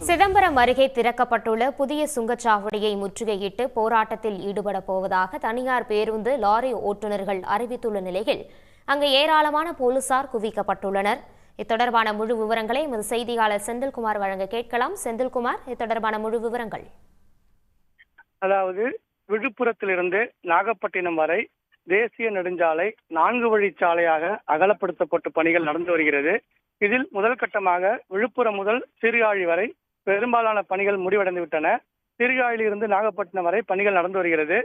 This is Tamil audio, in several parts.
சிதம்பரம் அருகே திறக்கப்பட்டுள்ள புதிய சுங்கச்சாவடியை முற்றுகையிட்டு போராட்டத்தில் ஈடுபட போவதாக தனியார் பேருந்து லாரி ஓட்டுநர்கள் அறிவித்துள்ள நிலையில் அங்கு ஏராளமான போலீசார் குவிக்கப்பட்டுள்ளனர். இத்தொடர்பான முழு விவரங்களை எமது செய்தியாளர் செந்தில்குமார் வழங்க கேட்கலாம். செந்தில்குமார், இத்தொடர்பான முழு விவரங்கள். அதாவது விழுப்புரத்திலிருந்து நாகப்பட்டினம் வரை தேசிய நெடுஞ்சாலை 4 வழிச்சாலையாக அகலப்படுத்தப்பட்ட பணிகள் நடந்து வருகிறது. இதில் முதல் கட்டமாக விழுப்புரம் முதல் சீர்காழி வரை பெரும்பாலான பணிகள் முடிவடைந்து விட்டன. சீர்காழியிலிருந்து நாகப்பட்டினம் வரை பணிகள் நடந்து வருகிறது.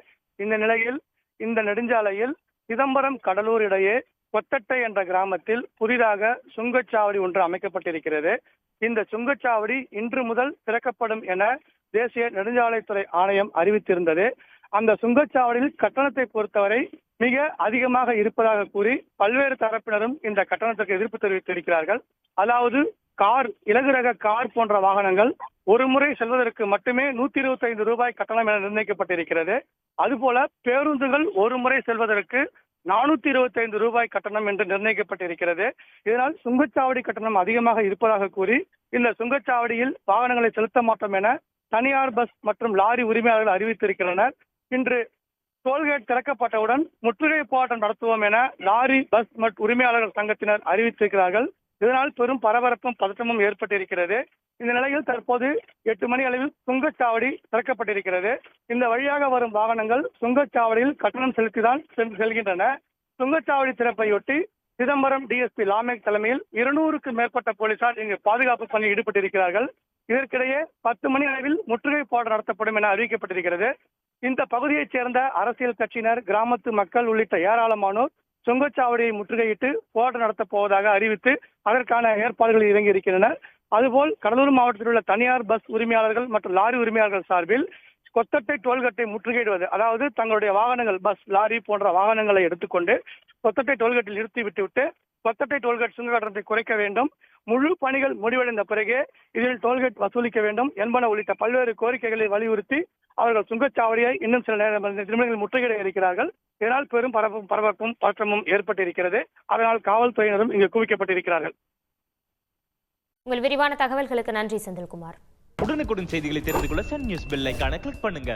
இந்த நிலையில் இந்த நெடுஞ்சாலையில் சிதம்பரம் கடலூர் இடையே கொத்தட்டை என்ற கிராமத்தில் புதிதாக சுங்கச்சாவடி ஒன்று அமைக்கப்பட்டிருக்கிறது. இந்த சுங்கச்சாவடி இன்று முதல் திறக்கப்படும் என தேசிய நெடுஞ்சாலைத்துறை ஆணையம் அறிவித்திருந்தது. அந்த சுங்கச்சாவடியில் கட்டணத்தை பொறுத்தவரை மிக அதிகமாக இருப்பதாக கூறி பல்வேறு தரப்பினரும் இந்த கட்டணத்திற்கு எதிர்ப்பு தெரிவித்திருக்கிறார்கள். அதாவது இலகு ரக கார் போன்ற வாகனங்கள் ஒரு முறை செல்வதற்கு மட்டுமே 125 ரூபாய் கட்டணம் என நிர்ணயிக்கப்பட்டிருக்கிறது. அதுபோல பேருந்துகள் ஒரு முறை செல்வதற்கு 425 ரூபாய் கட்டணம் என்று நிர்ணயிக்கப்பட்டிருக்கிறது. இதனால் சுங்கச்சாவடி கட்டணம் அதிகமாக இருப்பதாக கூறி இந்த சுங்கச்சாவடியில் வாகனங்களை செலுத்த மாட்டோம் என தனியார் பஸ் மற்றும் லாரி உரிமையாளர்கள் அறிவித்திருக்கின்றனர். இன்று டோல்கேட் திறக்கப்பட்டவுடன் முற்றுகை போராட்டம் நடத்துவோம் என லாரி பஸ் மற்றும் உரிமையாளர்கள் சங்கத்தினர் அறிவித்திருக்கிறார்கள். இதனால் பெரும் பரபரப்பும் பதற்றமும் ஏற்பட்டிருக்கிறது. இந்த நிலையில் தற்போது 8 மணி அளவில் சுங்கச்சாவடி திறக்கப்பட்டிருக்கிறது. இந்த வழியாக வரும் வாகனங்கள் சுங்கச்சாவடியில் கட்டணம் செலுத்திதான் செல்கின்றன. சுங்கச்சாவடி திறப்பையொட்டி சிதம்பரம் டிஎஸ்பி லாமேக் தலைமையில் 200க்கும் மேற்பட்ட போலீசார் இங்கு பாதுகாப்பு பணியில் ஈடுபட்டிருக்கிறார்கள். இதற்கிடையே 10 மணி அளவில் முற்றுகை போராட்டம் நடத்தப்படும் என அறிவிக்கப்பட்டிருக்கிறது. இந்த பகுதியைச் சேர்ந்த அரசியல் கட்சியினர், கிராமத்து மக்கள் உள்ளிட்ட ஏராளமானோர் சுங்கச்சாவடியை முற்றுகையிட்டு போராட்டம் நடத்தப் போவதாக அறிவித்து அதற்கான ஏற்பாடுகளில் இறங்கி இருக்கின்றனர். அதுபோல் கடலூர் மாவட்டத்தில் உள்ள தனியார் பஸ் உரிமையாளர்கள் மற்றும் லாரி உரிமையாளர்கள் சார்பில் கொத்தட்டை டோல்கேட்டை முற்றுகையிடுவது, அதாவது தங்களுடைய வாகனங்கள் பஸ் லாரி போன்ற வாகனங்களை எடுத்துக்கொண்டு கொத்தட்டை டோல்கேட்டில் நிறுத்தி விட்டுவிட்டு கொத்தட்டை டோல்கேட் சுங்க கட்டணத்தை குறைக்க வேண்டும், முழு பணிகள் முடிவடைந்த பிறகு இதில் டோல்கேட் வசூலிக்க வேண்டும் என்பன உள்ளிட்ட பல்வேறு கோரிக்கைகளை வலியுறுத்தி அவர்கள் சுங்கச்சாவடியை இன்னும் சில நிமிடங்களில் முற்றுகையிட இருக்கிறார்கள். இதனால் பெரும் பரபரப்பும் பதற்றமும் ஏற்பட்டிருக்கிறது. அதனால் காவல்துறையினரும் இங்கு குவிக்கப்பட்டிருக்கிறார்கள். உங்கள் விரிவான தகவல்களுக்கு நன்றி செந்தில்குமார். உடனுக்குடன் செய்திகளை தெரிந்து கொள்ள சன் நியூஸ் பெல் ஐகானை கிளிக் பண்ணுங்க.